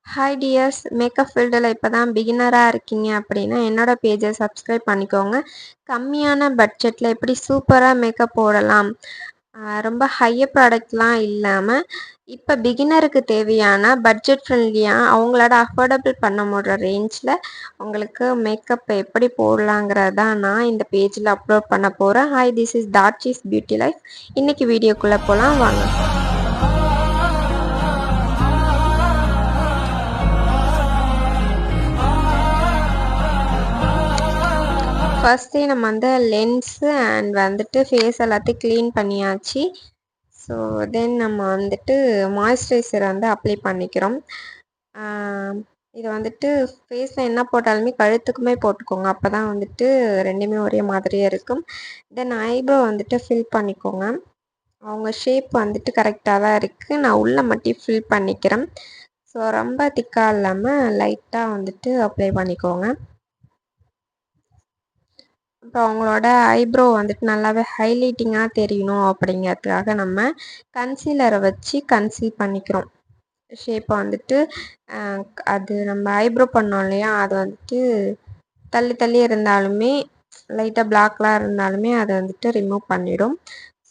Hi tears, makeup ஃபீல்டில் இப்போ தான் பிகினராக இருக்கீங்க அப்படின்னா என்னோட பேஜை சப்ஸ்கிரைப் பண்ணிக்கோங்க. கம்மியான பட்ஜெட்டில் எப்படி சூப்பராக மேக்கப் போடலாம், ரொம்ப ஹையர் ப்ராடக்ட்லாம் இல்லாமல் இப்போ பிகினருக்கு தேவையான பட்ஜெட் ஃப்ரெண்ட்லியாக அவங்களோட அஃபோர்டபுள் பண்ண முடிற ரேஞ்சில் உங்களுக்கு மேக்கப் எப்படி போடலாங்கிறது தான் நான் இந்த பேஜில் அப்லோட் பண்ண போகிறேன். ஹாய், திஸ் இஸ் டார்ச்சிஸ் பியூட்டி லைஃப். இன்றைக்கி வீடியோக்குள்ளே போகலாம் வாங்க. ஃபர்ஸ்ட்டே நம்ம லென்ஸு அண்ட் ஃபேஸ் எல்லாத்தையும் க்ளீன் பண்ணியாச்சு. ஸோ தென் நம்ம மாய்ஸ்சரைசர் அப்ளை பண்ணிக்கிறோம். இது ஃபேஸில் என்ன போட்டாலுமே கழுத்துக்குமே போட்டுக்கோங்க. அப்போ தான் ரெண்டுமே ஒரே மாதிரியே இருக்கும். தென் ஐப்ரோ ஃபில் பண்ணிக்கோங்க. அவங்க ஷேப் கரெக்டாக தான் இருக்குது. நான் உள்ளே மட்டும் ஃபில் பண்ணிக்கிறேன். ஸோ ரொம்ப திக்காக இல்லாமல் லைட்டாக அப்ளை பண்ணிக்கோங்க. இப்போ அவங்களோட ஐப்ரோ நல்லாவே ஹைலைட்டிங்காக தெரியணும் அப்படிங்கிறதுக்காக நம்ம கன்சீலரை வச்சு கன்சீல் பண்ணிக்கிறோம். ஷேப்பை அது நம்ம ஐப்ரோ பண்ணோம் இல்லையா, அது தள்ளி தள்ளி இருந்தாலுமே லைட்டாக பிளாக்லாம் இருந்தாலுமே அதை ரிமூவ் பண்ணிடும்.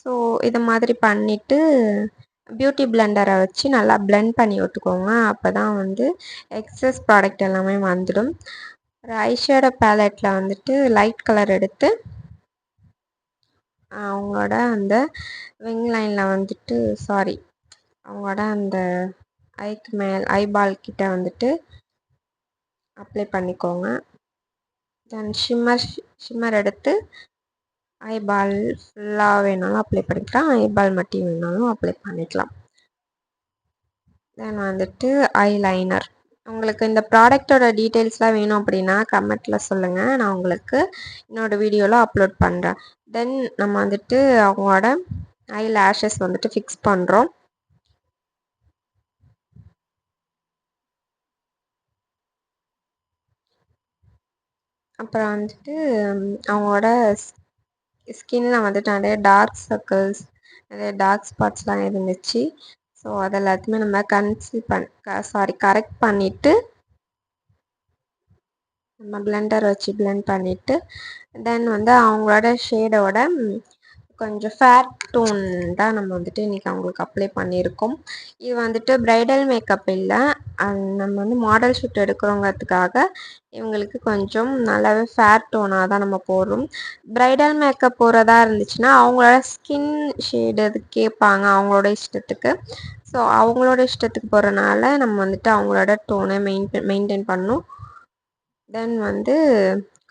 ஸோ இது மாதிரி பண்ணிவிட்டு பியூட்டி பிளெண்டரை வச்சு நல்லா பிளெண்ட் பண்ணி விட்டுக்கோங்க. அப்போ தான் எக்ஸஸ் ப்ராடக்ட் எல்லாமே வந்துடும். ஒரு ஐஷேடோ பேலட்டில் லைட் கலர் எடுத்து அவங்களோட விங் லைனில் அவங்களோட ஐக்கு மேல் ஐபால் கிட்ட அப்ளை பண்ணிக்கோங்க. தென் ஷிம்மர் எடுத்து ஐபால் ஃபுல்லாக வேணாலும் அப்ளை பண்ணிக்கலாம், ஐபால் மட்டும் வேணாலும் அப்ளை பண்ணிக்கலாம். தென் ஐலைனர். உங்களுக்கு இந்த ப்ராடக்டோட டீட்டெயில்ஸ்லாம் வேணும் அப்படின்னா கமெண்ட்டில் சொல்லுங்கள், நான் உங்களுக்கு என்னோடய வீடியோவில் அப்லோட் பண்ணுறேன். தென் நம்ம அவங்களோட ஐ லேஷஸ் ஃபிக்ஸ் பண்ணுறோம். அப்புறம் அவங்களோட ஸ்கின்னில் நிறைய டார்க் சர்க்கிள்ஸ், நிறைய டார்க் ஸ்பாட்ஸ்லாம் இருந்துச்சு. ஸோ அது எல்லாத்தையுமே நம்ம கரெக்ட் பண்ணிவிட்டு நம்ம பிளெண்டர் வச்சு பிளெண்ட் பண்ணிவிட்டு தென் அவங்களோட ஷேடோட கொஞ்சம் ஃபேர் டோன் தான் நம்ம இன்றைக்கி அவங்களுக்கு அப்ளை பண்ணியிருக்கோம். இது ப்ரைடல் மேக்கப் இல்லை, நம்ம மாடல் ஷூட் எடுக்கிறோங்கிறதுக்காக இவங்களுக்கு கொஞ்சம் நல்லாவே ஃபேர் டோனாக தான் நம்ம போடுறோம். ப்ரைடல் மேக்கப் போடுறதா இருந்துச்சுன்னா அவங்களோட ஸ்கின் ஷேடு அது கேட்பாங்க அவங்களோட இஷ்டத்துக்கு. ஸோ அவங்களோட இஷ்டத்துக்கு போகிறனால நம்ம அவங்களோட டோனை மெயின்டைன் பண்ணணும். தென்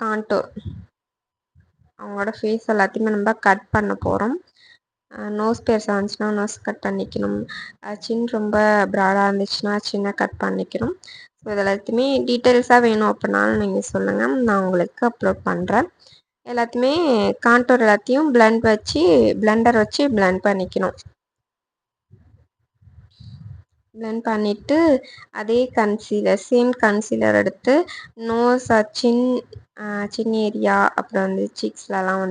கான்டோர், அவங்களோட ஃபேஸ் எல்லாத்தையுமே நம்ம கட் பண்ண போகிறோம். நோஸ் பெருசாக இருந்துச்சுன்னா நோஸ் கட் பண்ணிக்கணும், சின் ரொம்ப ப்ராடாக இருந்துச்சுன்னா சின்ன கட் பண்ணிக்கணும். ஸோ இது எல்லாத்தையுமே டீட்டெயில்ஸாக வேணும் அப்படின்னாலும் நீங்கள் சொல்லுங்கள், நான் உங்களுக்கு அப்லோட் பண்ணுறேன். எல்லாத்தையுமே கான்டோர் எல்லாத்தையும் பிளெண்டர் வச்சு பிளெண்ட் பண்ணிக்கணும். பிளெண்ட் பண்ணிவிட்டு அதே சேம் கன்சீலர் எடுத்து நோஸ், சின் ஏரியா அப்புறம் சீக்ஸ்லலாம்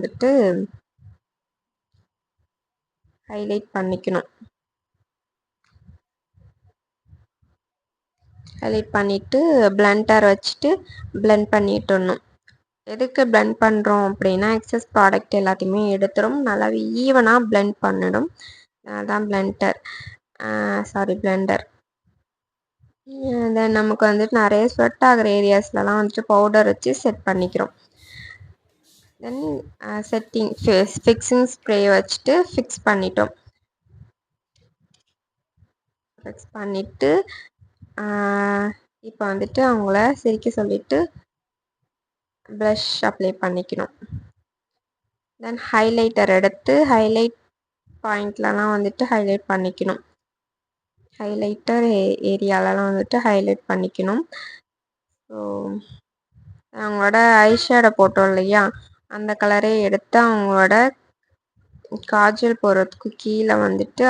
ஹைலைட் பண்ணிக்கணும். ஹைலைட் பண்ணிவிட்டு பிளெண்டர் வச்சுட்டு பிளெண்ட் பண்ணிட்டணும். எதுக்கு பிளெண்ட் பண்ணுறோம் அப்படின்னா எக்ஸஸ் ப்ராடக்ட் எல்லாத்தையுமே எடுத்துடும், நல்லாவே ஈவனாக பிளெண்ட் பண்ணிடும். அதான் பிளெண்டர். தென் நமக்கு நிறைய ஸ்வெட் ஆகிற ஏரியாஸ்லலாம் பவுடர் வச்சு செட் பண்ணிக்கிறோம். தென் ஃபிக்ஸிங் ஸ்ப்ரே வச்சுட்டு ஃபிக்ஸ் பண்ணிட்டோம். ஃபிக்ஸ் பண்ணிவிட்டு இப்போ அவங்கள சிரிக்க சொல்லிவிட்டு ப்ளஷ் அப்ளை பண்ணிக்கணும். தென் ஹைலைட்டர் எடுத்து ஹைலைட் பாயிண்ட்லலாம் ஹைலைட் பண்ணிக்கணும். ஹைலைட்டர் ஏரியாலலாம் ஹைலைட் பண்ணிக்கணும். ஸோ அவங்களோட ஐஷேடோ போட்டோம் இல்லையா, அந்த கலரே எடுத்து அவங்களோட காஜல் போடுறதுக்கு கீழே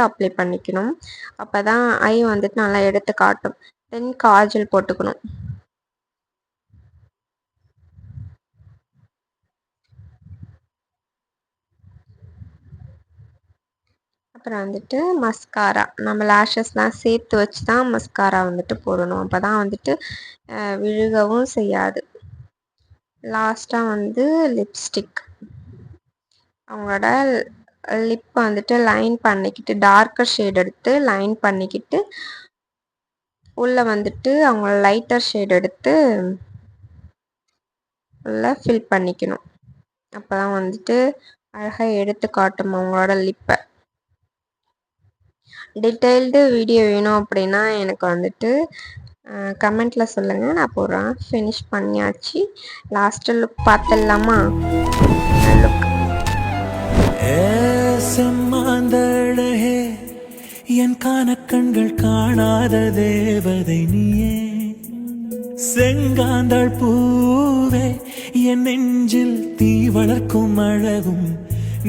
அப்ளை பண்ணிக்கணும். அப்போ தான் ஐ நல்லா எடுத்து காட்டும். தென் காஜல் போட்டுக்கணும். அப்போ அப்புறம் வந்துட்டு மஸ்காரா, நம்ம லேஷஸ்லாம் சேர்த்து வச்சு தான் மஸ்காரா வந்துட்டு போடணும். அப்போ தான் வந்துட்டு விழுகவும் செய்யாது. லாஸ்ட்டாக வந்து லிப்ஸ்டிக், அவங்களோட லிப் வந்துட்டு லைன் பண்ணிக்கிட்டு, டார்க்கர் ஷேட் எடுத்து லைன் பண்ணிக்கிட்டு, உள்ளே வந்துட்டு அவங்க லைட்டர் ஷேட் எடுத்து உள்ளே ஃபில் பண்ணிக்கணும். அப்போ தான் வந்துட்டு அழகாக எடுத்து காட்டும் அவங்களோட லிப்பை. டீட்டெயில்டு வீடியோ வேணும் அப்படின்னா எனக்கு வந்துட்டு கமெண்ட்டில் சொல்லுங்கள், நான் போடுறேன். ஃபினிஷ் பண்ணியாச்சு. லாஸ்ட்டு லுக் பார்த்துடலாமா? லுக் செம்மாந்தழகே, என் காணக்கண்கள் காணாத தேவதை நீயே. செங்காந்தள் பூவே, என் நெஞ்சில் தீ வளர்க்கும் அழகும்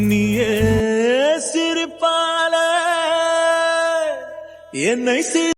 நீயே. சிரிப்பால என்னை